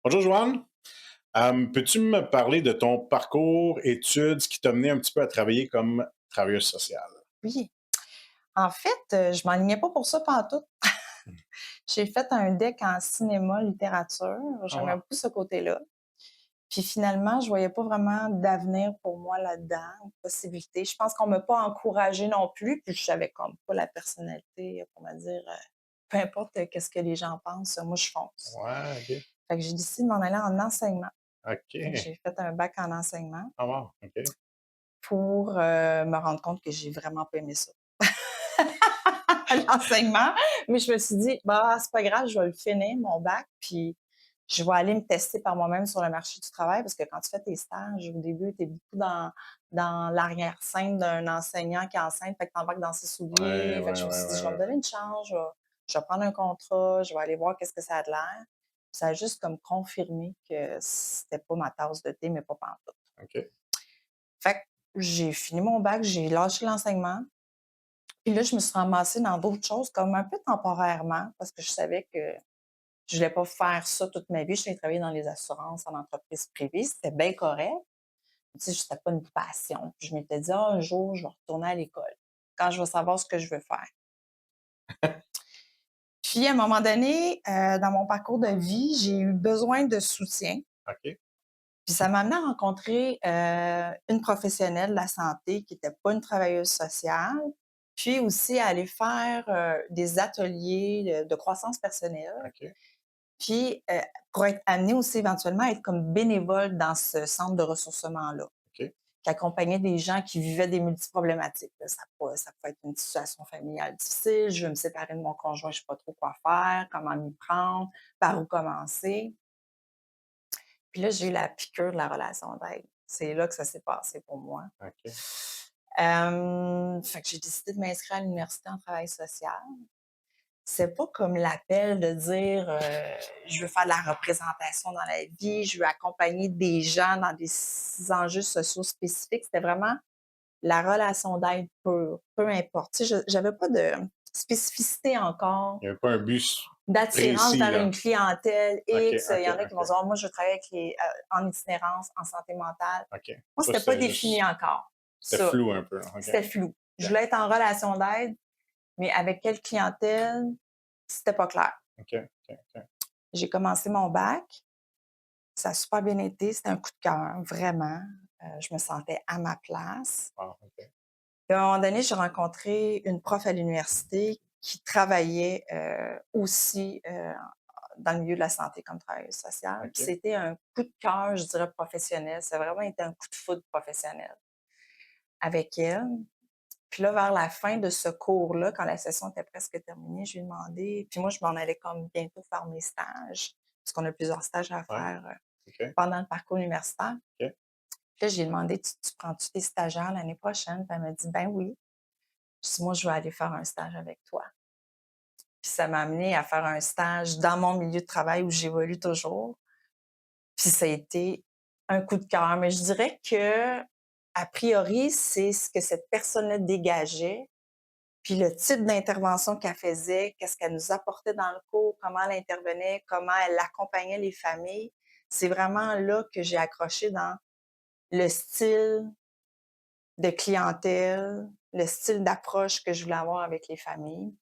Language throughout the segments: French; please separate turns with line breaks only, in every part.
Bonjour Joanne. Peux-tu me parler de ton parcours études, ce qui t'a mené un petit peu à travailler comme travailleuse sociale?
Oui. En fait, je m'enlignais pas pour ça pantoute.
Mmh.
J'ai fait un DEC en cinéma, littérature.
Ah
J'aimais
wow!
beaucoup ce côté-là. Puis finalement, je voyais pas vraiment d'avenir pour moi là-dedans, ou de possibilité. Je pense qu'on m'a pas encouragée non plus, puis je savais comme pas la personnalité pour me dire, peu importe, qu'est-ce que les gens pensent, moi je fonce.
Ouais, OK.
Fait que j'ai décidé de m'en aller en enseignement. Fait que
OK.
j'ai fait un bac en enseignement
Ah wow! OK.
pour, me rendre compte que j'ai vraiment pas aimé ça. L'enseignement, mais je me suis dit: «Bah, c'est pas grave, je vais le finir mon bac, puis je vais aller me tester par moi-même sur le marché du travail». Parce que quand tu fais tes stages, au début, tu es beaucoup dans l'arrière-scène d'un enseignant qui enseigne, fait que tu embarques dans ses
Ouais,
souliers. Fait que
ouais,
je me
ouais,
suis dit:
ouais,
«Je vais me
ouais,
donner
ouais.
une chance, je vais prendre un contrat, je vais aller voir qu'est-ce que ça a de l'air». Ça a juste comme confirmé que c'était pas ma tasse de thé, mais pas pantoute.
OK.
Fait que j'ai fini mon bac, j'ai lâché l'enseignement. Puis là, je me suis ramassée dans d'autres choses, comme un peu temporairement, parce que je savais que je voulais pas faire ça toute ma vie. Je travaillé travailler dans les assurances en entreprise privée, c'était bien correct. Tu sais, c'était pas une passion. Puis je m'étais dit: «Ah, un jour, je vais retourner à l'école, quand je vais savoir ce que je veux faire». Puis à un moment donné, dans mon parcours de vie, j'ai eu besoin de soutien.
OK.
Puis ça m'a amené à rencontrer, une professionnelle de la santé qui était pas une travailleuse sociale, puis aussi à aller faire, des ateliers de croissance personnelle,
OK.
puis, pour être amenée aussi éventuellement à être comme bénévole dans ce centre de ressourcement-là,
OK.
qui accompagnait des gens qui vivaient des multiproblématiques, là. Ça pouvait être une situation familiale difficile, je veux me séparer de mon conjoint, je sais pas trop quoi faire, comment m'y prendre, par où commencer. Puis là, j'ai eu la piqûre de la relation d'aide. C'est là que ça s'est passé pour moi.
OK.
Fait que j'ai décidé de m'inscrire à l'université en travail social. C'est pas comme l'appel de dire, je veux faire de la représentation dans la vie, je veux accompagner des gens dans des enjeux sociaux spécifiques. C'était vraiment la relation d'aide pure, peu importe. Tu sais, je j'avais pas de spécificité encore,
Il y avait pas un but
d'attirance
précis,
vers
là.
une clientèle
OK,
X. Il y
OK,
en a qui vont
OK,
dire: «Ah, moi, je veux travailler avec en itinérance, en santé mentale».
OK.
Moi,
Toi,
c'était pas
c'était
défini
juste
encore,
c'était
ça.
flou un peu, là. OK.
C'était flou. Je
OK.
voulais être en relation d'aide, mais avec quelle clientèle, c'était pas clair.
OK. OK. OK.
J'ai commencé mon bac, ça a super bien été, c'était un coup de cœur, vraiment. Je me sentais à ma place.
Wow, OK.
Puis à un moment donné, j'ai rencontré une prof à l'université qui travaillait, aussi, dans le milieu de la santé comme travailleuse sociale. Puis
OK.
c'était un coup de cœur, je dirais, professionnel. Ça a vraiment été un coup de foudre professionnel avec elle. Puis là, vers la fin de ce cours-là, quand la session était presque terminée, je lui ai demandé, puis moi, je m'en allais comme bientôt faire mes stages, parce qu'on a plusieurs stages à
Ouais.
faire,
OK.
pendant le parcours universitaire.
OK.
Puis là, j'ai demandé: «Tu prends-tu tes stagiaires l'année prochaine?» Puis elle m'a dit: «Ben oui». Je dis: «Moi, je vais aller faire un stage avec toi». Puis ça m'a amené à faire un stage dans mon milieu de travail où j'évolue toujours. Puis ça a été un coup de cœur. Mais je dirais que a priori, c'est ce que cette personne-là dégageait, puis le type d'intervention qu'elle faisait, qu'est-ce qu'elle nous apportait dans le cours, comment elle intervenait, comment elle accompagnait les familles. C'est vraiment là que j'ai accroché dans le style de clientèle, le style d'approche que je voulais avoir avec les familles.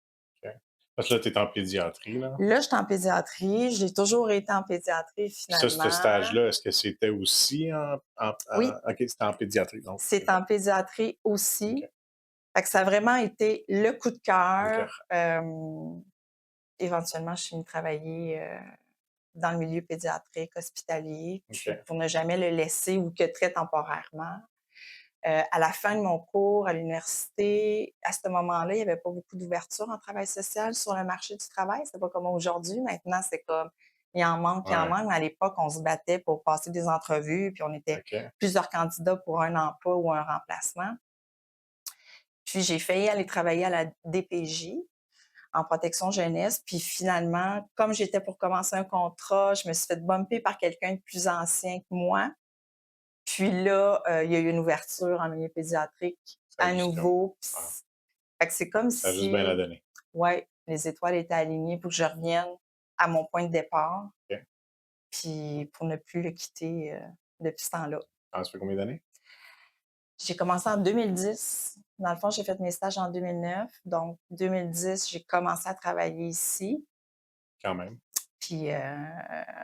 OK. Parce que là, tu es en pédiatrie, là.
Là, j'étais en pédiatrie, j'ai toujours été en pédiatrie
Puis ça, ce
finalement.
stage-là, est-ce que c'était aussi
Oui,
OK, c'était en pédiatrie, donc
c'est
OK.
en pédiatrie
OK.
aussi. Fait que ça a vraiment été le coup de
OK.
cœur. Éventuellement, je suis venue travailler, dans le milieu pédiatrique hospitalier, puis
OK.
pour ne jamais le laisser ou que très temporairement. À la fin de mon cours à l'université, à ce moment-là, il y avait pas beaucoup d'ouverture en travail social sur le marché du travail. C'est pas comme aujourd'hui. Maintenant, c'est comme il en
Ouais.
manque. Mais à l'époque, on se battait pour passer des entrevues, puis on était
OK.
plusieurs candidats pour un emploi ou un remplacement. Puis j'ai failli aller travailler à la DPJ en protection jeunesse. Puis finalement, comme j'étais pour commencer un contrat, je me suis fait bumper par quelqu'un de plus ancien que moi. Puis là, il y a eu une ouverture en milieu pédiatrique
Ça a
à
juste comme
nouveau. Puis
ah,
fait que c'est comme
ça a juste bien la
si,
donné.
ouais, les étoiles étaient alignées pour que je revienne à mon point de départ.
OK.
puis pour ne plus le quitter, depuis ce temps-là.
Ah, ça fait combien d'années?
J'ai commencé en 2010. Dans le fond, j'ai fait mes stages en 2009. Donc 2010, j'ai commencé à travailler ici.
Quand même.
Puis,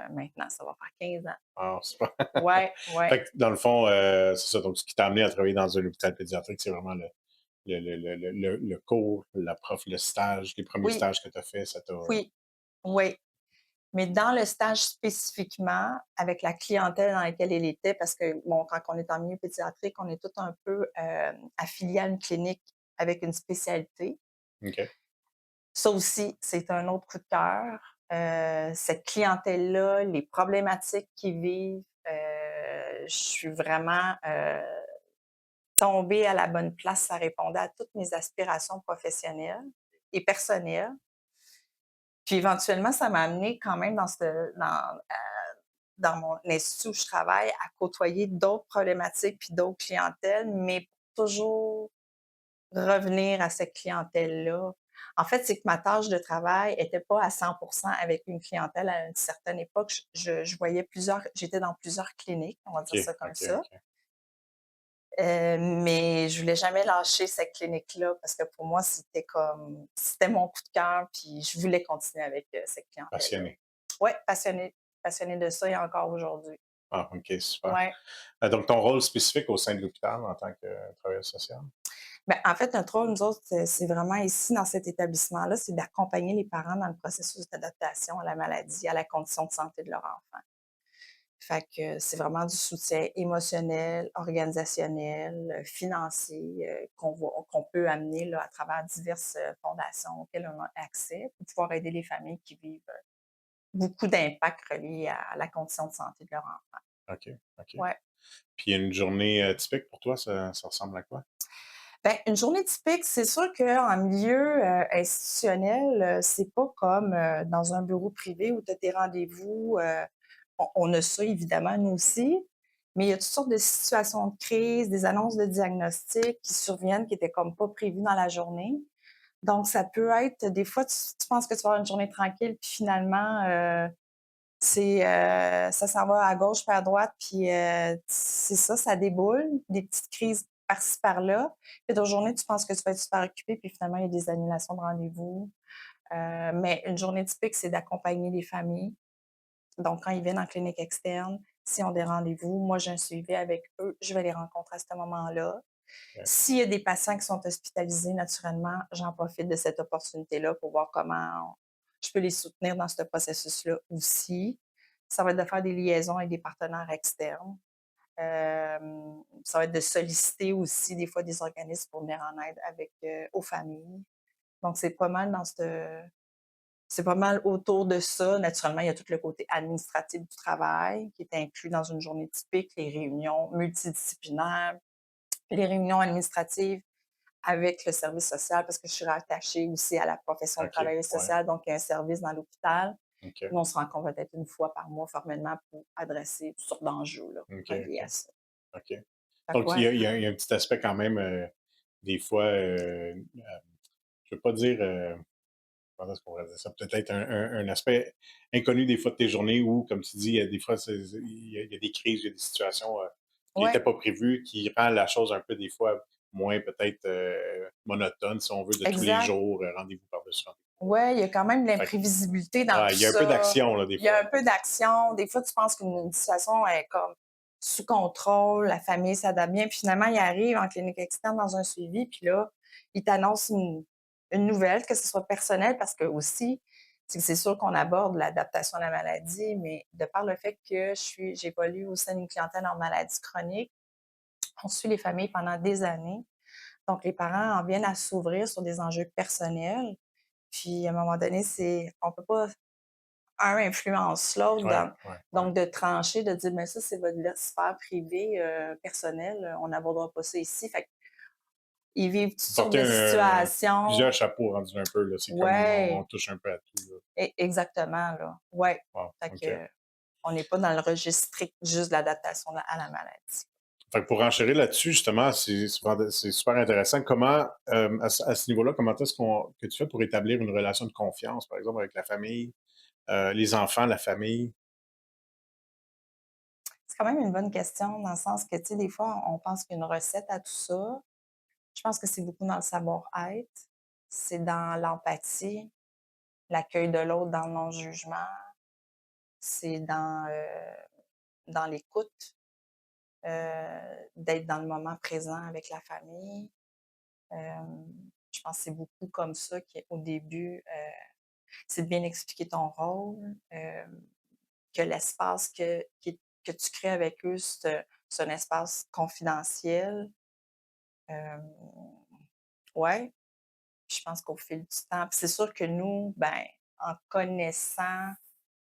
maintenant, ça va faire 15 ans.
Ah, c'est pas
Ouais, ouais,
fait que dans le fond, c'est ça, donc ce qui t'a amené à travailler dans un hôpital pédiatrique, c'est vraiment le cours, la prof, le stage, les premiers
oui,
stages que tu as fait, ça t'a
oui, oui. Mais dans le stage spécifiquement, avec la clientèle dans laquelle elle était, parce que, bon, quand on est en milieu pédiatrique, on est tout un peu, affilié à une clinique avec une spécialité.
OK.
Ça aussi, c'est un autre coup de cœur. Cette clientèle-là, les problématiques qu'ils vivent, je suis vraiment, tombée à la bonne place. Ça répondait à toutes mes aspirations professionnelles et personnelles. Puis éventuellement, ça m'a amené quand même dans mon institut où je travaille à côtoyer d'autres problématiques puis d'autres clientèles, mais pour toujours revenir à cette clientèle-là. En fait, c'est que ma tâche de travail était pas à 100 avec une clientèle à une certaine époque. Je voyais plusieurs j'étais dans plusieurs cliniques, on va dire
OK,
ça comme
OK,
ça.
OK.
Mais je voulais jamais lâcher cette clinique-là parce que pour moi, c'était mon coup de cœur, puis je voulais continuer avec, cette clientèle-là.
Passionné.
Ouais, passionnée de ça et encore aujourd'hui.
Ah, OK, super.
Ouais.
Donc ton rôle spécifique au sein de l'hôpital en tant que travailleur social?
Ben, en fait, notre rôle, nous autres, c'est vraiment ici, dans cet établissement-là, c'est d'accompagner les parents dans le processus d'adaptation à la maladie, à la condition de santé de leur enfant. Fait que c'est vraiment du soutien émotionnel, organisationnel, financier, qu'on peut amener là, à travers diverses, fondations auxquelles on a accès pour pouvoir aider les familles qui vivent, beaucoup d'impacts reliés à la condition de santé de leur enfant.
OK, OK.
Ouais.
Puis une journée, typique pour toi, ça ressemble à quoi?
Ben, une journée typique, c'est sûr qu'en milieu, institutionnel, c'est pas comme, dans un bureau privé où tu as tes rendez-vous, on a ça évidemment, nous aussi, mais il y a toutes sortes de situations de crise, des annonces de diagnostic qui surviennent qui étaient comme pas prévues dans la journée. Donc ça peut être des fois, tu penses que tu vas avoir une journée tranquille, puis finalement, ça s'en va à gauche puis à droite, puis, c'est ça, ça déboule, des petites crises par-ci par-là. Puis d'autres journées, tu penses que tu vas être super occupé, puis finalement, il y a des annulations de rendez-vous. Mais une journée typique, c'est d'accompagner les familles. Donc, quand ils viennent en clinique externe, s'ils ont des rendez-vous, moi, j'ai un suivi avec eux, je vais les rencontrer à ce moment-là.
OK.
S'il y a des patients qui sont hospitalisés, naturellement, j'en profite de cette opportunité-là pour voir comment je peux les soutenir dans ce processus-là aussi. Ça va être de faire des liaisons avec des partenaires externes. Ça va être de solliciter aussi des fois des organismes pour venir en aide aux familles. Donc c'est pas mal autour de ça. Naturellement, il y a tout le côté administratif du travail qui est inclus dans une journée typique, les réunions multidisciplinaires, les réunions administratives avec le service social parce que je suis rattachée aussi à la profession de
OK,
travailleuse
ouais,
sociale, donc il y a un service dans l'hôpital.
OK,
Nous, on se rencontre peut-être une fois par mois formellement pour adresser toutes sortes d'enjeux là,
OK,
reliés à
OK,
ça.
OK.
Fait que
Donc
ouais.
il y a un petit aspect quand même, des fois, je veux pas dire, comment est-ce qu'on pourrait dire ça? Peut-être un aspect inconnu des fois de tes journées où, comme tu dis, il y a des fois, il y a des crises, il y a des situations qui n'étaient
Ouais,
pas prévues, qui rend la chose un peu des fois moins peut-être monotone, si on veut, de tous les
exact.
jours, rendez-vous par-dessus rendez-vous.
Ouais, il y a quand même de
Fait que,
l'imprévisibilité dans
ouais,
tout
il y a un peu
ça.
d'action, là, des
Il y a
fois.
un peu d'action. Des fois, tu penses qu'une situation est comme sous contrôle, la famille s'adapte bien, puis finalement, il arrive en clinique externe dans un suivi, puis là, il t'annonce une nouvelle, que ce soit personnelle, parce que aussi, c'est sûr qu'on aborde l'adaptation à la maladie, mais de par le fait que j'évolue au sein d'une clientèle en maladie chronique, on suit les familles pendant des années. Donc, les parents en viennent à s'ouvrir sur des enjeux personnels. Puis, à un moment donné, on peut pas un influence l'autre
Ouais, ouais, ouais.
donc de trancher, de dire: «Mais ça, c'est votre sphère privée, personnelle, on n'abordera pas ça ici». Fait qu'ils vivent toutes sortes
Porter
de
plusieurs
situations.
chapeaux rendus un peu, là. C'est comme on
Ouais,
touche un peu à tout, là.
exactement, là. Ouais.
Wow,
Fait
OK.
que on n'est pas dans le registre strict juste de l'adaptation à la maladie.
Fait que pour enchérir là-dessus, justement, c'est super intéressant. Comment, à ce niveau-là, comment est-ce que tu fais pour établir une relation de confiance, par exemple, avec la famille, les enfants, la famille?
C'est quand même une bonne question dans le sens que, tu sais, des fois, on pense qu'une recette à tout ça. Je pense que c'est beaucoup dans le savoir-être, c'est dans l'empathie, l'accueil de l'autre dans le non-jugement, c'est dans l'écoute, d'être dans le moment présent avec la famille. Je pense que c'est beaucoup comme ça qu'au début, c'est de bien expliquer ton rôle, que l'espace que tu crées avec eux, c'est un espace confidentiel. Hem, ouais, je pense qu'au fil du temps puis c'est sûr que nous, ben, en connaissant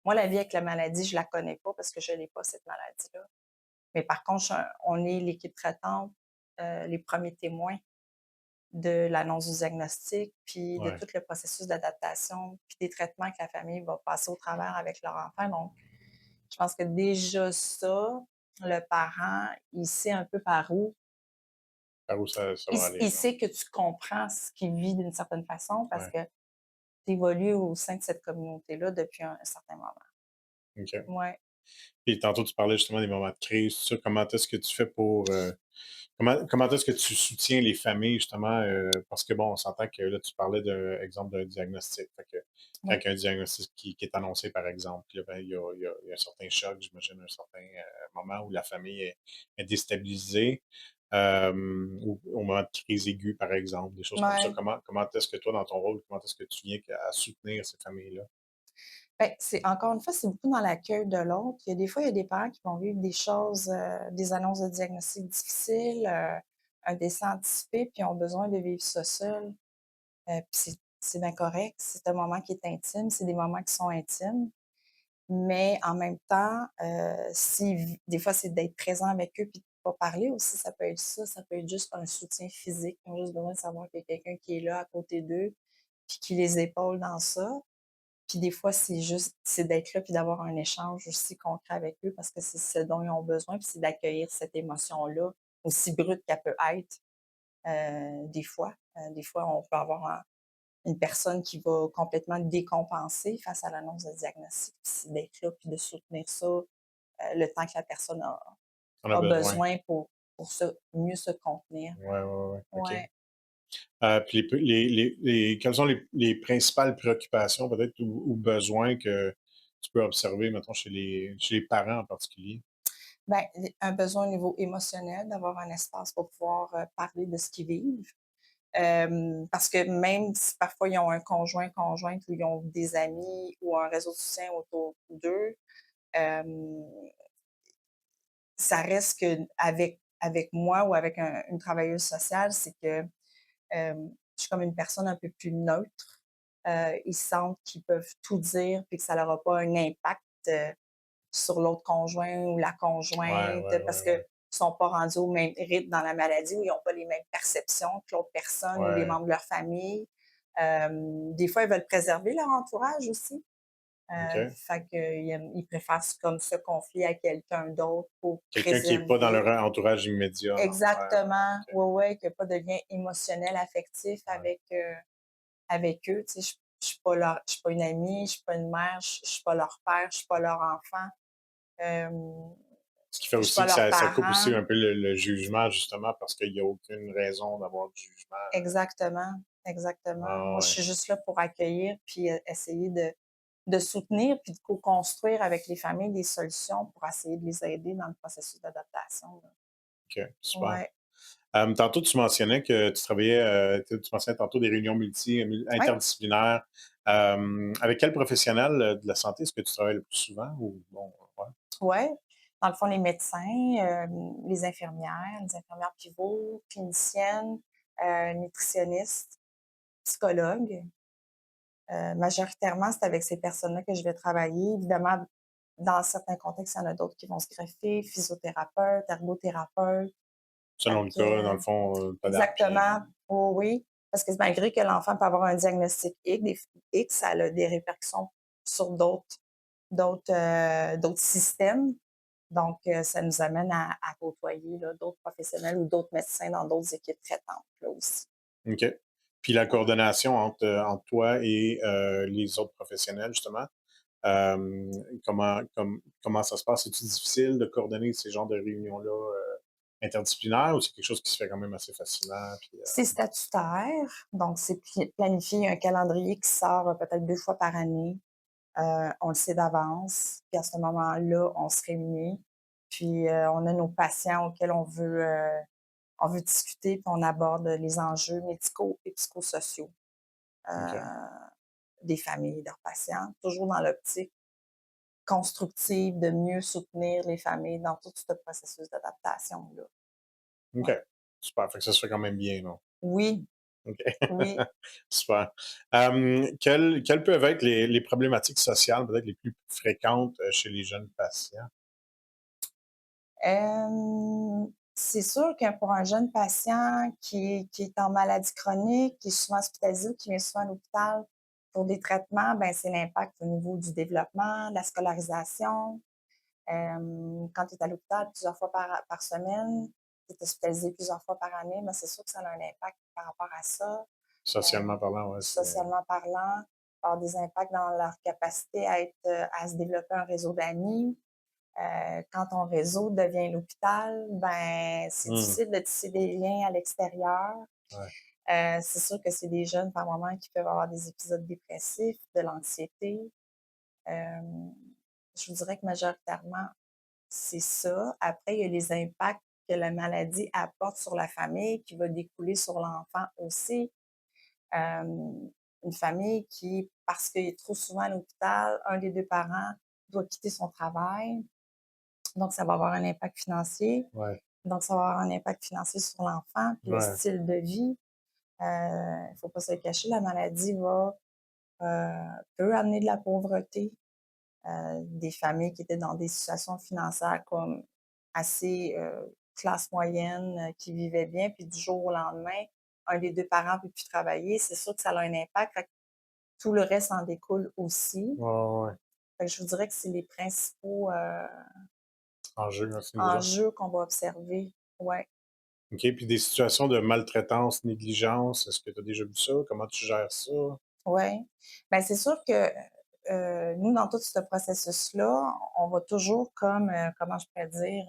moi, la vie avec la maladie, je la connais pas parce que je l'ai pas cette maladie-là. Mais par contre, on est l'équipe traitante, les premiers témoins de l'annonce du diagnostic, puis de
Ouais.
tout le processus d'adaptation, puis des traitements que la famille va passer au travers avec leur enfant. Donc, je pense que déjà ça, le parent, il sait un peu par où.
Par où ça
Il,
va aller,
il
là.
sait que tu comprends ce qu'il vit d'une certaine façon parce
Ouais,
que tu évolues au sein de cette communauté-là depuis un certain moment.
OK.
Ouais.
Puis tantôt, tu parlais justement des moments de crise, tout ça. Comment est-ce que tu fais pour, comment est-ce que tu soutiens les familles justement, parce que bon, on s'entend que là, tu parlais d'un exemple d'un diagnostic. Fait que quand
Oui.
il y a un diagnostic qui est annoncé, par exemple, puis là, ben, il y a un certain choc, j'imagine, un certain, moment où la famille est déstabilisée, ou au moment de crise aiguë, par exemple, des choses comme ça.
Ouais.
Comment est-ce que toi, dans ton rôle, comment est-ce que tu viens à soutenir ces familles-là?
Ben, c'est encore une fois, c'est beaucoup dans l'accueil de l'autre. Il y a des fois, il y a des parents qui vont vivre des choses, des annonces de diagnostic difficiles, un décès anticipé, puis ont besoin de vivre ça seuls. Puis c'est bien correct. C'est un moment qui est intime, c'est des moments qui sont intimes. Mais en même temps, si des fois, c'est d'être présent avec eux puis de pas parler aussi, ça peut être ça peut être juste un soutien physique. Ils ont juste besoin de savoir qu'il y a quelqu'un qui est là à côté d'eux, puis qui les épaule dans ça. Puis des fois, c'est d'être là puis d'avoir un échange aussi concret avec eux parce que c'est ce dont ils ont besoin, puis c'est d'accueillir cette émotion-là, aussi brute qu'elle peut être, des fois. Des fois, on peut avoir une personne qui va complètement décompenser face à l'annonce de diagnostic, puis c'est d'être là puis de soutenir ça, le temps que la personne
On a
a
besoin.
besoin pour mieux se contenir.
Ouais, ouais, ouais, OK.
Ouais.
Puis quelles sont les principales préoccupations peut-être ou besoins que tu peux observer, mettons, chez les parents en particulier?
Ben, un besoin au niveau émotionnel, d'avoir un espace pour pouvoir, parler de ce qu'ils vivent. Parce que même si parfois ils ont un conjoint, conjointe ou ils ont des amis ou un réseau de soutien autour d'eux, hem, ça reste qu'avec moi ou avec une travailleuse sociale, c'est que, je suis comme une personne un peu plus neutre. Ils sentent qu'ils peuvent tout dire puis que ça leur a pas un impact, sur l'autre conjoint ou la
Ouais,
conjointe
ouais,
parce
ouais,
qu'ils
ouais.
sont pas rendus au même rythme dans la maladie ou ils ont pas les mêmes perceptions que l'autre personne ou les
Ouais,
membres de leur famille. Des fois, ils veulent préserver leur entourage aussi.
OK.
Fait qu'ils préfèrent comme se confier à quelqu'un d'autre pour
Quelqu'un qui est pas dans leur
préserver.
entourage immédiat, là. Ouais,
Exactement.
OK.
Ouais, ouais, qu'il y a pas de lien émotionnel, affectif
Ouais.
avec eux. Tu sais, je suis pas une amie, je suis pas une mère, je suis pas leur père, je suis pas leur enfant. Hem,
Ce qui fait
je suis
aussi
pas
que
leurs
ça coupe aussi
parents.
un peu le jugement justement parce qu'il y a aucune raison d'avoir du jugement.
Exactement, exactement.
Ah
Moi, je
ouais,
suis juste là pour accueillir puis, essayer de soutenir puis de co-construire avec les familles des solutions pour essayer de les aider dans le processus d'adaptation, là.
OK, super.
Ouais.
Tantôt, tu mentionnais que tu travaillais, tu mentionnais tantôt des réunions
Ouais,
interdisciplinaires. Avec quel professionnel, de la santé est-ce que tu travailles le plus souvent ou bon, ouais,
ouais. Dans le fond, les médecins, les infirmières pivots, cliniciennes, nutritionnistes, psychologues. Majoritairement, c'est avec ces personnes-là que je vais travailler. Évidemment, dans certains contextes, il y en a d'autres qui vont se greffer, physiothérapeute, ergothérapeute. Fait
selon le cas, dans
que
le fond, tu adaptes
exactement, oh oui, parce que malgré que l'enfant peut avoir un diagnostic X, ça a des répercussions sur d'autres systèmes. Donc, ça nous amène à côtoyer là, d'autres professionnels ou d'autres médecins dans d'autres équipes traitantes là aussi.
OK. Puis la
Ouais.
coordination entre toi et les autres professionnels justement, Hem, comment ça se passe? C'est-tu difficile de coordonner ces genres de réunions-là, interdisciplinaires ou c'est quelque chose qui se fait quand même assez facilement puis,
C'est statutaire, donc c'est planifié, un calendrier qui sort, peut-être 2 fois par année. On le sait d'avance, puis à ce moment-là, on se réunit, puis, on a nos patients auxquels on veut discuter, puis on aborde les enjeux médicaux et psychosociaux, heu,
OK,
des familles et leurs patients, toujours dans l'optique constructive de mieux soutenir les familles dans tout ce processus d'adaptation-là.
OK.
Ouais.
Super, fait que ça se fait quand même bien, non?
Oui,
OK.
oui.
Super. Quelles peuvent être les problématiques sociales peut-être les plus fréquentes, chez les jeunes patients?
C'est sûr que pour un jeune patient qui est en maladie chronique, qui est souvent hospitalisé ou qui vient souvent à l'hôpital pour des traitements, ben, c'est l'impact au niveau du développement, de la scolarisation. Quand tu es à l'hôpital plusieurs fois par semaine, tu es hospitalisé plusieurs fois par année, ben, c'est sûr que ça a un impact par rapport à ça.
Socialement parlant, ouais, c'est
Socialement parlant, avoir des impacts dans leur capacité à se développer un réseau d'amis. Quand ton réseau devient l'hôpital, ben, c'est
mmh,
difficile de tisser des liens à l'extérieur.
ouais,
C'est sûr que c'est des jeunes par moments qui peuvent avoir des épisodes dépressifs, de l'anxiété. Hem, je vous dirais que majoritairement, c'est ça. Après, il y a les impacts que la maladie apporte sur la famille, qui va découler sur l'enfant aussi. Une famille qui, parce qu'il est trop souvent à l'hôpital, un des 2 parents doit quitter son travail, donc ça va avoir un impact financier.
ouais,
Donc ça va avoir un impact financier sur l'enfant, puis le
ouais,
style de vie. Il ne faut pas se le cacher, la maladie peut amener de la pauvreté. Des familles qui étaient dans des situations financières comme assez, classe moyenne, qui vivaient bien, puis du jour au lendemain, un des 2 parents ne peut plus travailler, c'est sûr que ça a un impact, fait que tout le reste en découle aussi.
ouais, ouais, ouais,
Fait que je vous dirais que c'est les principaux,
enjeux à ce niveau-là.
enjeux qu'on va observer. Ouais,
OK, puis des situations de maltraitance, négligence, est-ce que tu as déjà vu ça? Comment tu gères ça?
ouais. Ben, c'est sûr que, nous, dans tout ce processus-là, on va toujours comme, comment je pourrais dire?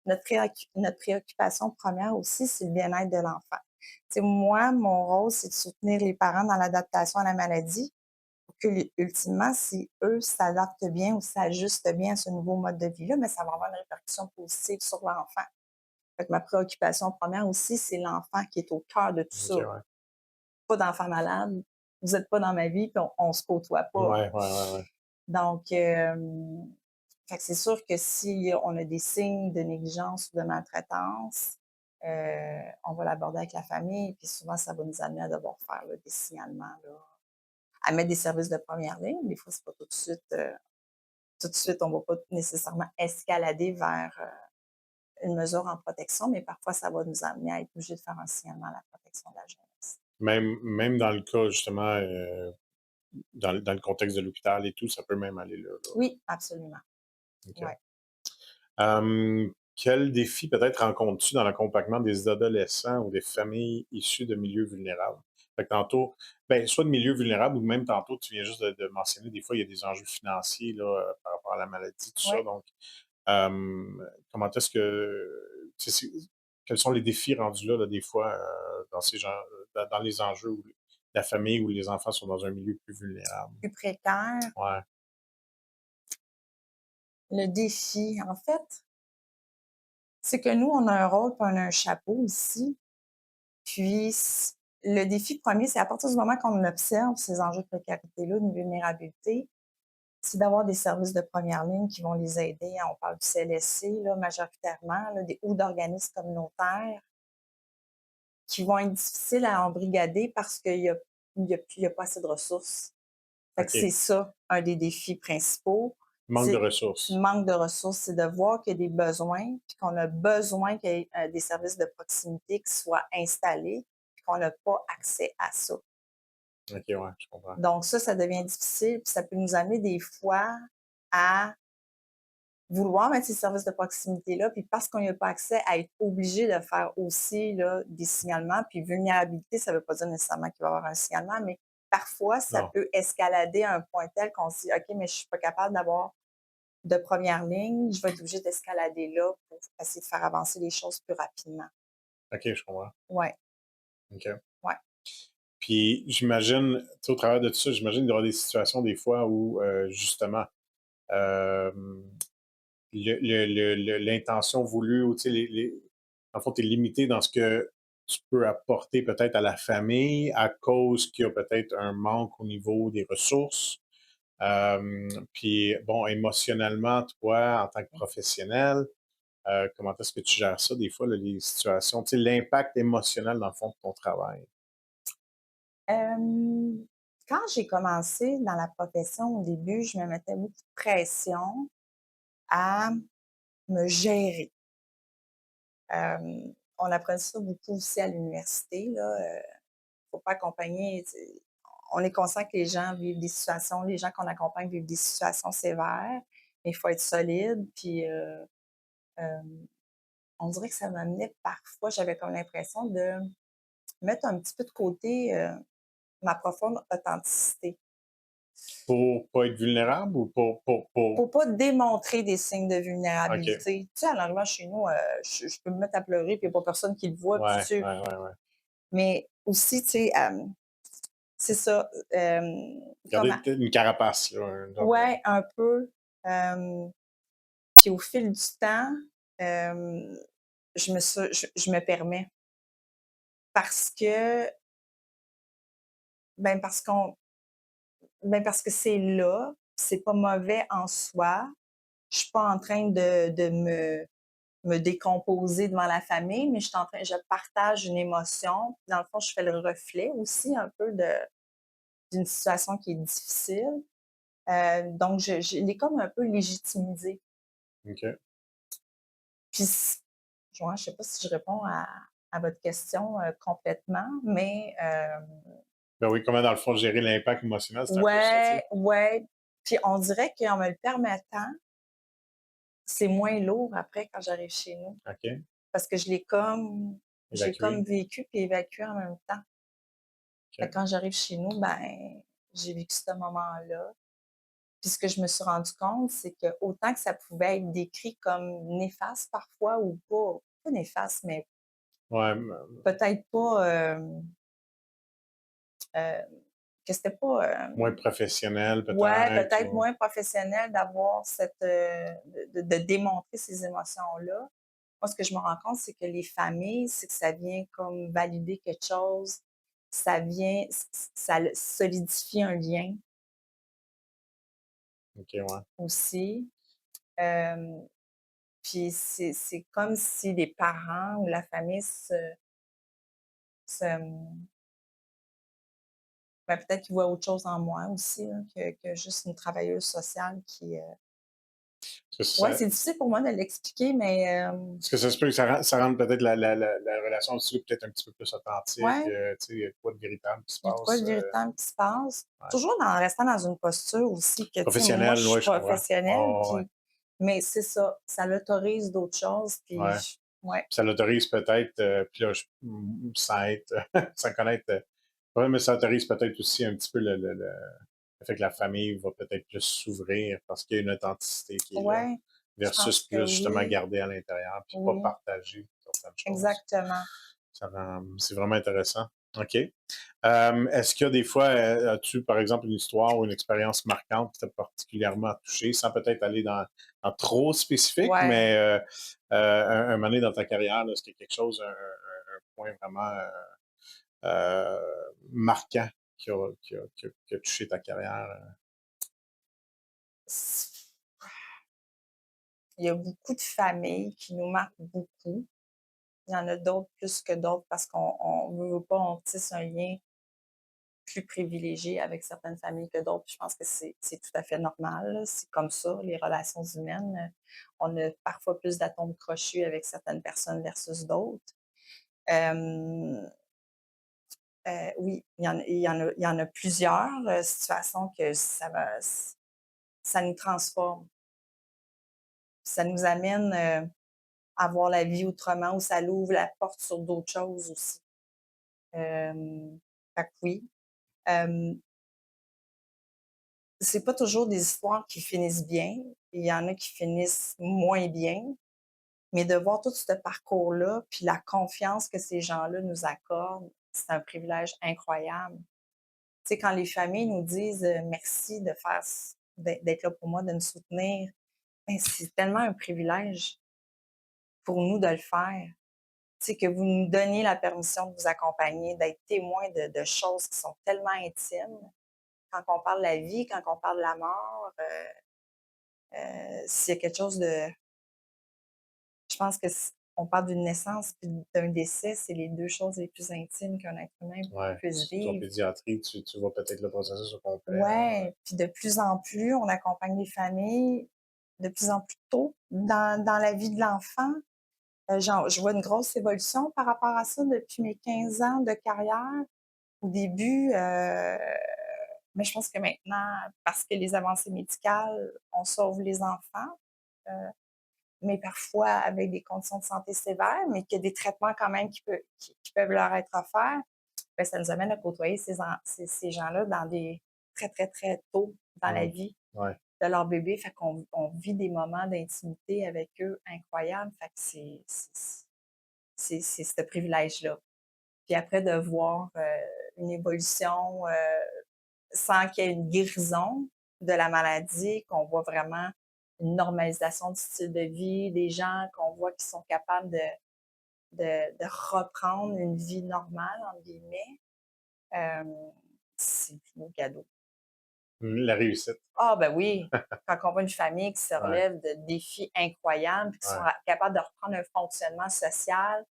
Notre préoccupation première aussi, c'est le bien-être de l'enfant. Tu sais, moi, mon rôle, c'est de soutenir les parents dans l'adaptation à la maladie pour que ultimement, si eux s'adaptent bien ou s'ajustent bien à ce nouveau mode de vie-là, mais ça va avoir une répercussion positive sur l'enfant. Fait que ma préoccupation première aussi, c'est l'enfant qui est au cœur de tout
OK,
ça.
ouais.
Pas d'enfant malade, vous êtes pas dans ma vie, puis on se côtoie pas.
Ouais, ouais, ouais, ouais.
Donc, fait que c'est sûr que si on a des signes de négligence ou de maltraitance, on va l'aborder avec la famille, puis souvent, ça va nous amener à devoir faire, là, des signalements, là, à mettre des services de première ligne. Des fois, c'est pas tout de suite, on va pas nécessairement escalader vers, une mesure en protection, mais parfois, ça va nous amener à être obligés de faire un signalement à la protection de la jeunesse.
Même dans le cas justement, dans le contexte de l'hôpital et tout, ça peut même aller là, là.
Oui, absolument.
OK.
Ouais.
Quels défis peut-être rencontres-tu dans l'accompagnement des adolescents ou des familles issues de milieux vulnérables? Fait que tantôt, ben, soit de milieux vulnérables ou même tantôt, tu viens juste de mentionner, des fois, il y a des enjeux financiers là, par rapport à la maladie, tout ça.
Ouais.
Donc, comment est-ce que, quels sont les défis rendus là, des fois, dans ces gens, dans les enjeux où la famille ou les enfants sont dans un milieu plus vulnérable?
Plus précaire.
Ouais,
Le défi, en fait, c'est que nous, on a un rôle, puis on a un chapeau ici. Puis le défi premier, c'est à partir du moment qu'on observe ces enjeux de précarité-là, de vulnérabilité, c'est d'avoir des services de première ligne qui vont les aider. On parle du CLSC, là, majoritairement, là, ou d'organismes communautaires qui vont être difficiles à embrigader parce qu'il y a pas assez de ressources. Fait que c'est
OK.
ça, un des défis principaux.
Manque de
C'est
ressources.
manque de ressources, c'est de voir qu'il y a des besoins, puis qu'on a besoin qu'il y ait, des services de proximité qui soient installés, puis qu'on n'a pas accès à ça.
OK, ouais, je comprends.
Donc ça devient difficile, puis ça peut nous amener des fois à vouloir mettre ces services de proximité-là, puis parce qu'on n'y a pas accès, à être obligé de faire aussi, là, des signalements. Puis vulnérabilité, ça ne veut pas dire nécessairement qu'il va y avoir un signalement, mais parfois, ça
Non.
peut escalader à un point tel qu'on se dit: «OK, mais je suis pas capable d'avoir de première ligne, je vais être obligée d'escalader là pour essayer de faire avancer les choses plus rapidement».
OK, je comprends.
Ouais,
OK.
ouais.
Puis j'imagine, tu sais, au travers de tout ça, j'imagine qu'il y aura des situations des fois où, justement, hem, l'intention voulue ou tu sais, en le fond, tu es limité dans ce que tu peux apporter peut-être à la famille à cause qu'il y a peut-être un manque au niveau des ressources. Puis bon, émotionnellement, toi, en tant que professionnel, comment est-ce que tu gères ça des fois, là, les situations, tu sais, l'impact émotionnel dans le fond de ton travail?
Hem, Quand j'ai commencé dans la profession, au début, je me mettais beaucoup de pression à me gérer. On apprend ça beaucoup aussi à l'université, là, faut pas accompagner, tu sais, on est conscient que les gens vivent des situations, les gens qu'on accompagne vivent des situations sévères, mais il faut être solide, puis, hem, on dirait que ça m'amenait parfois, j'avais comme l'impression de mettre un petit peu de côté, ma profonde authenticité.
Pour pas être vulnérable ou pour
Pour pas démontrer des signes de
OK.
vulnérabilité. Tu sais, en arrivant chez nous, je peux me mettre à pleurer, puis il y a pas personne qui le voit, puis
Ouais,
tu sais,
ouais, ouais, ouais.
mais aussi, tu sais, c'est ça, comment
Garder peut-être une carapace, là, un genre de
ouais, un peu, hem, puis au fil du temps, hem, je me permets parce que, ben, parce que c'est là, c'est pas mauvais en soi. Je suis pas en train de me décomposer devant la famille, mais je partage une émotion. Dans le fond, je fais le reflet aussi un peu d'une situation qui est difficile. Donc je l'ai comme un peu légitimisé.
OK.
Puis c Ouais, je sais pas si je réponds à votre question, complètement, mais
Ben oui, comment dans le fond gérer l'impact émotionnel, c'est un peu ça, tu sais?
ouais, ouais. Puis on dirait qu'en me le permettant, c'est moins lourd après quand j'arrive chez nous.
OK.
Parce que j'ai
Évacuer.
comme vécu puis évacué en même temps. Fait
OK.
que quand j'arrive chez nous, ben, j'ai vécu ce moment-là. Puis ce que je me suis rendu compte, c'est que autant que ça pouvait être décrit comme néfaste parfois ou pas néfaste, mais
Ouais,
peut-être pas, que c'était pas,
moins professionnel
ouais,
peut-être
peut-être
ou
moins professionnel d'avoir cette, de démontrer ces émotions-là. Moi, ce que je me rends compte, c'est que les familles, c'est que ça vient comme valider quelque chose, ça vient ça solidifie un lien
OK, ouais.
aussi. Hem, Puis c'est comme si les parents ou la famille se, ben, peut-être qu'ils voient autre chose en moi aussi, là, que juste une travailleuse sociale qui,
Est-ce que
ouais,
ça
c'est difficile pour moi de l'expliquer, mais
est-ce que ça se peut que ça rende peut-être la relation aussi peut-être un petit peu plus authentique,
ouais,
tu sais, il y a quoi de véritable qui se
il y a de quoi
passe,
de véritable qui se passe.
ouais.
Toujours en restant dans une posture aussi que, tu sais, moi, je
Professionnel,
suis
ouais, je comprends.
professionnelle,
Oh, ouais,
puis mais c'est ça, ça l'autorise d'autres choses, puis
ouais.
j ouais,
Ça l'autorise peut-être, puis là, sans être sans connaître, ouais, mais ça autorise peut-être aussi un petit peu le fait que la famille va peut-être plus s'ouvrir parce qu'il y a une authenticité qui est là,
ouais, je
versus
pense que
plus justement
oui,
garder à l'intérieur puis pas
oui,
partager certaines choses.
exactement.
C'est vraiment intéressant. OK. Est-ce qu'il y a des fois, as-tu, par exemple, une histoire ou une expérience marquante qui t'a particulièrement touché, sans peut-être aller dans trop spécifique,
Ouais.
mais un moment donné dans ta carrière, là, est-ce qu'il y a quelque chose, un point vraiment marquant qui a touché ta carrière?
S Il y a beaucoup de familles qui nous marquent beaucoup. Il y en a d'autres plus que d'autres parce qu'on veut pas, on tisse un lien plus privilégié avec certaines familles que d'autres. Puis je pense que c'est tout à fait normal, là. C'est comme ça, les relations humaines. On a parfois plus d'atomes crochus avec certaines personnes versus d'autres. Hem, oui, il y en a plusieurs, situations que ça nous transforme. Ça nous amène, à voir la vie autrement ou ça l'ouvre la porte sur d'autres choses aussi. Fait que oui. Hem, c'est pas toujours des histoires qui finissent bien. Il y en a qui finissent moins bien, mais de voir tout ce parcours-là, puis la confiance que ces gens-là nous accordent, c'est un privilège incroyable. Tu sais, quand les familles nous disent, «Merci de faire c d'être là pour moi, de me soutenir», ben, c'est tellement un privilège pour nous de le faire. Tu sais, que vous nous donniez la permission de vous accompagner, d'être témoin de choses qui sont tellement intimes. Quand on parle de la vie, quand on parle de la mort, s'il y a quelque chose de je pense que s on parle d'une naissance puis d'un décès, c'est les 2 choses les plus intimes qu'un être humain
Ouais,
puisse
surtout en
vivre.
pédiatrie, tu vois peut-être le processus au complet, là, ouais.
Ouais, puis de plus en plus, on accompagne les familles de plus en plus tôt dans la vie de l'enfant. Genre, je vois une grosse évolution par rapport à ça depuis mes 15 ans de carrière. Au début, mais je pense que maintenant, parce que les avancées médicales, on sauve les enfants, heu, mais parfois avec des conditions de santé sévères, mais qu'il y a des traitements quand même qui peuvent leur être offerts. Ben, ça nous amène à côtoyer ces gens-là dans des très, très, très tôt dans la
Mmh.
vie
Ouais.
de leur bébé. Fait qu'on vit des moments d'intimité avec eux incroyables. Fait que c'est ce privilège-là. Puis après de voir, une évolution, sans qu'il y ait une guérison de la maladie, qu'on voit vraiment une normalisation du style de vie, des gens qu'on voit qui sont capables de reprendre une vie «normale» entre guillemets, hem, c'est le plus beau cadeau.
La réussite.
Ah ben oui, quand on voit une famille qui se
Ouais,
relève de défis incroyables, puis qui sont
ouais.
capables de reprendre un fonctionnement social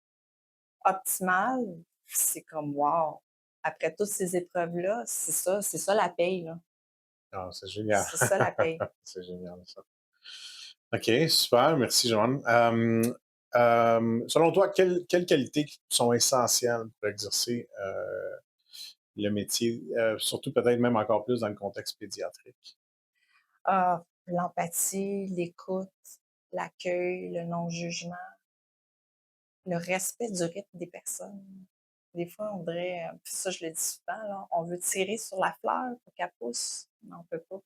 optimal, c'est comme wow! Après toutes ces épreuves-là, c'est ça la paye, là.
Ah, c'est génial.
C'est ça la paye.
C'est génial ça. OK, super, merci Joanne. Selon toi, quelles qualités sont essentielles pour exercer, le métier, surtout peut-être même encore plus dans le contexte pédiatrique?
Ah, l'empathie, l'écoute, l'accueil, le non-jugement, le respect du rythme des personnes. Des fois, on voudrait, puis ça je le dis souvent là, on veut tirer sur la fleur pour qu'elle pousse, mais on peut pas.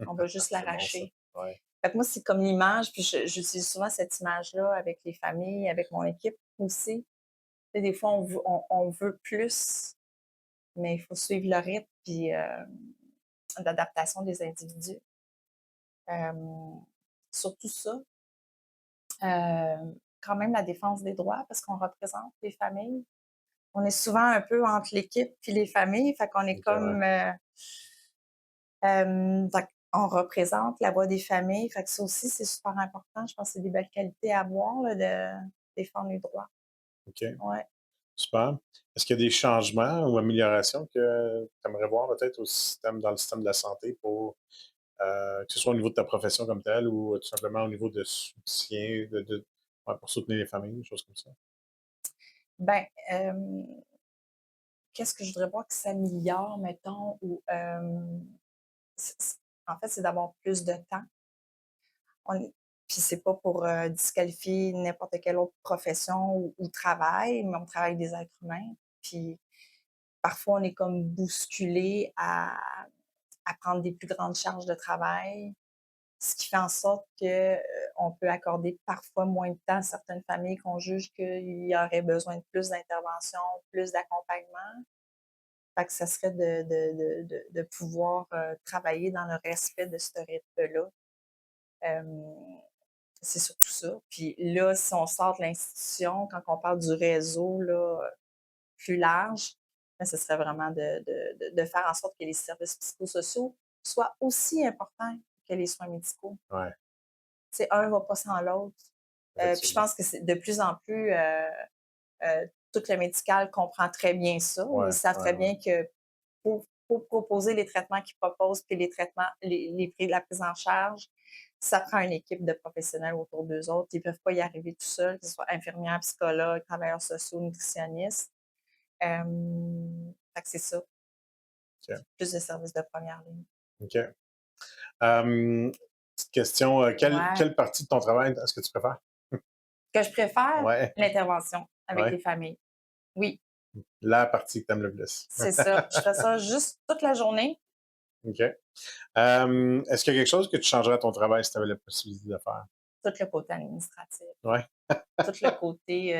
On va juste
C'est bon ça.
l'arracher.
Ouais.
Fait que moi, c'est comme l'image, puis j'utilise souvent cette image-là avec les familles, avec mon équipe aussi. Tu sais, des fois, on veut plus, mais il faut suivre le rythme puis, d'adaptation des individus. Surtout ça. Quand même la défense des droits parce qu'on représente les familles. On est souvent un peu entre l'équipe puis les familles, fait qu'on est
OK, ouais.
comme, fait on représente la voix des familles, fait que ça aussi, c'est super important. Je pense que c'est des belles qualités à avoir là, de défendre les droits.
OK,
Ouais.
super. Est-ce qu'il y a des changements ou améliorations que tu aimerais voir peut-être dans le système de la santé pour, que ce soit au niveau de ta profession comme telle ou tout simplement au niveau de soutien, ouais, pour soutenir les familles, des choses comme ça?
Ben, qu'est-ce que je voudrais voir qui s'améliore, mettons, ou, en fait, c'est d'avoir plus de temps. On est Puis c'est pas pour, disqualifier n'importe quelle autre profession ou travail, mais on travaille avec des êtres humains. Puis parfois, on est comme bousculé à prendre des plus grandes charges de travail, ce qui fait en sorte que, on peut accorder parfois moins de temps à certaines familles qu'on juge qu'il y aurait besoin de plus d'intervention, plus d'accompagnement. Fait que ça serait de pouvoir, travailler dans le respect de ce rythme-là. Hem C'est surtout ça. Puis là, si on sort de l'institution, quand on parle du réseau là, plus large, là, ce serait vraiment de faire en sorte que les services psychosociaux soient aussi importants que les soins médicaux.
Ouais,
Tu sais, un va pas sans l'autre. Puis je
effectivement.
pense que c'est de plus en plus, tout le médical comprend très bien ça. Ils
Ouais,
savent
ouais,
très
ouais.
bien que pour proposer les traitements qu'ils proposent, puis les traitements, les prix de la prise en charge, ça prend une équipe de professionnels autour d'eux autres. Ils ne peuvent pas y arriver tout seuls, que ce soit infirmières, psychologues, travailleurs sociaux, nutritionnistes. Fait que c'est ça,
OK,
plus de services de première ligne.
OK. Petite question,
Ouais.
quelle partie de ton travail est-ce que tu préfères?
Ce que je préfère,
Ouais,
l'intervention avec
ouais,
les familles. Oui.
La partie que tu aimes le plus.
C'est ça. Je fais ça juste toute la journée.
OK. Est-ce qu'il y a quelque chose que tu changerais à ton travail si tu avais la possibilité de faire?
Tout le côté administratif,
Ouais.
tout le côté,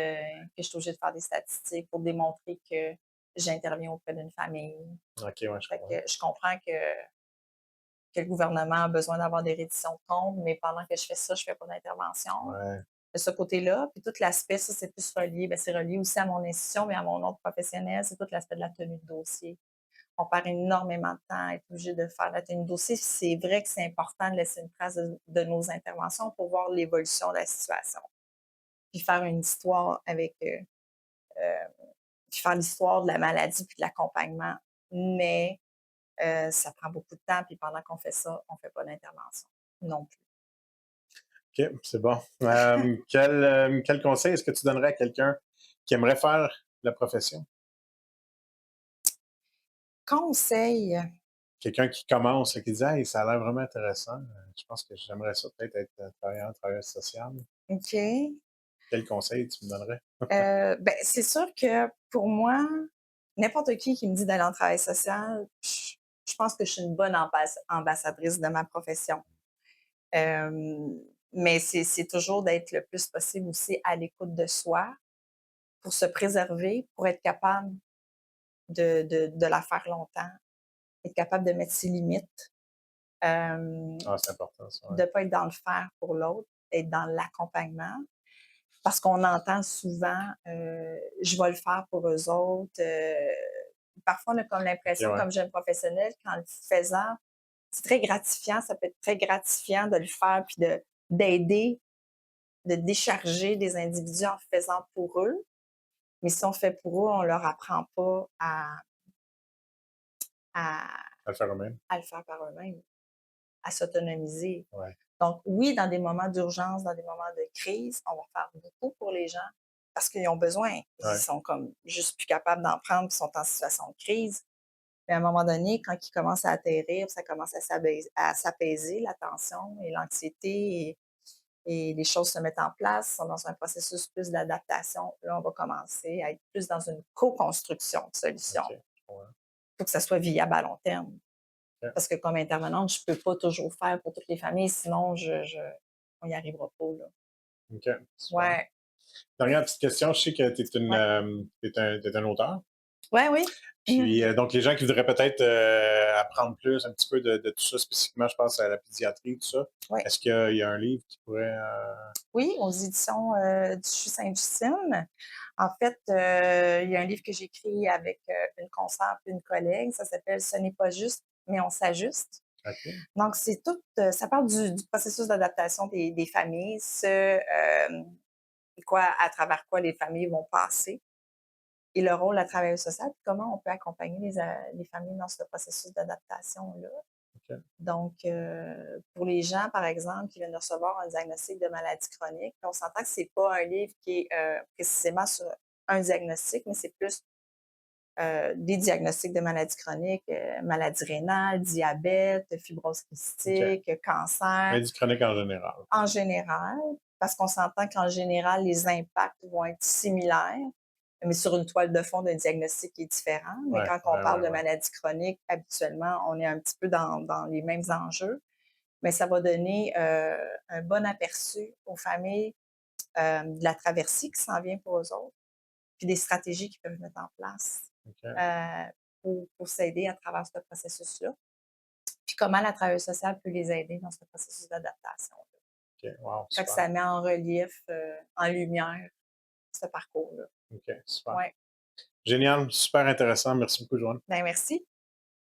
que je suis obligée de faire des statistiques pour démontrer que j'interviens auprès d'une famille.
OK, ouais, je
Fait
comprends.
que je comprends que le gouvernement a besoin d'avoir des redditions de comptes, mais pendant que je fais ça, je fais pas d'intervention.
Ouais.
De ce côté-là, puis tout l'aspect, ça, c'est plus relié, c'est relié aussi à mon institution, mais à mon autre professionnel, c'est tout l'aspect de la tenue de dossier. On perd énormément de temps à être obligé de faire la tenue de dossier. C'est vrai que c'est important de laisser une trace de nos interventions pour voir l'évolution de la situation. Puis faire une histoire avec, puis faire l'histoire de la maladie puis de l'accompagnement. Mais ça prend beaucoup de temps, puis pendant qu'on fait ça, on ne fait pas d'intervention non plus.
OK, c'est bon. Quel conseil est-ce que tu donnerais à quelqu'un qui aimerait faire la profession?
Conseil,
Quelqu'un qui commence et qui dit: «Hey, ça a l'air vraiment intéressant. Je pense que j'aimerais ça peut-être être travailleuse sociale».
OK.
Quel conseil tu me donnerais?
C'est sûr que pour moi, n'importe qui me dit d'aller en travail social, je pense que je suis une bonne ambassadrice de ma profession. Hem, mais c'est toujours d'être le plus possible aussi à l'écoute de soi pour se préserver, pour être capable de la faire longtemps, être capable de mettre ses limites, hem,
Ah, c'est important ça, ouais.
de pas être dans le faire pour l'autre, être dans l'accompagnement. Parce qu'on entend souvent, «Je vais le faire pour eux autres», parfois on a comme
OK,
l'impression,
ouais.
comme jeune professionnel, qu'en le faisant, c'est très gratifiant, ça peut être très gratifiant de le faire puis d'aider, de décharger des individus en faisant pour eux. Mais si on fait pour eux, on leur apprend pas à
À le faire eux-mêmes.
à le faire par eux-mêmes, à s'autonomiser.
Ouais,
Donc oui, dans des moments d'urgence, dans des moments de crise, on va faire beaucoup pour les gens parce qu'ils ont besoin. Ils
ouais.
sont comme juste plus capables d'en prendre, ils sont en situation de crise. Mais à un moment donné, quand ils commencent à atterrir, ça commence à s'apaiser, la tension et l'anxiété et les choses se mettent en place, ils sont dans un processus plus d'adaptation. Là, on va commencer à être plus dans une co-construction de
OK,
solutions.
je comprends.
Il faut que ça soit viable à long terme.
OK,
Parce que comme intervenante, je ne peux pas toujours faire pour toutes les familles, sinon on n'y arrivera pas, là.
OK, super.
Ouais.
Dernière petite question, je sais que tu es
Ouais.
un auteur.
Ouais, oui. Mmh.
Puis, donc les gens qui voudraient peut-être, apprendre plus un petit peu de tout ça, spécifiquement, je pense à la pédiatrie, tout ça.
Ouais.
Est-ce qu'il y a un livre qui pourrait,
Oui, aux éditions, du CHU Sainte-Justine. En fait, il y a un livre que j'ai écrit avec, une consoeur puis une collègue, ça s'appelle «Ce n'est pas juste, mais on s'ajuste».
OK,
Donc c'est tout, ça parle du processus d'adaptation des familles, à travers quoi les familles vont passer et le rôle de la travailleuse sociale, puis comment on peut accompagner les familles dans ce processus d'adaptation-là.
OK.
Donc, pour les gens, par exemple, qui viennent de recevoir un diagnostic de maladie chronique, on s'entend que c'est pas un livre qui est, précisément sur un diagnostic, mais c'est plus, des diagnostics de maladies chroniques, maladie rénale, diabète, fibrose
OK.
cystique, cancer,
Mais du chronique en général.
en général, parce qu'on s'entend qu'en général, les impacts vont être similaires, mais sur une toile de fond d'un diagnostic qui est différent. Mais
Ouais,
quand on
ouais,
parle
ouais,
de
ouais.
maladie chronique, habituellement, on est un petit peu dans les mêmes enjeux, mais ça va donner, un bon aperçu aux familles, de la traversée qui s'en vient pour eux autres, puis des stratégies qu'ils peuvent mettre en place,
OK,
pour s'aider à travers ce processus-là, puis comment la travailleuse sociale peut les aider dans ce processus d'adaptation.
OK, wow,
Fait que
super.
ça met en relief, en lumière ce parcours-là.
OK, super.
Ouais.
Génial, super intéressant. Merci beaucoup, Joanne.
Ben merci.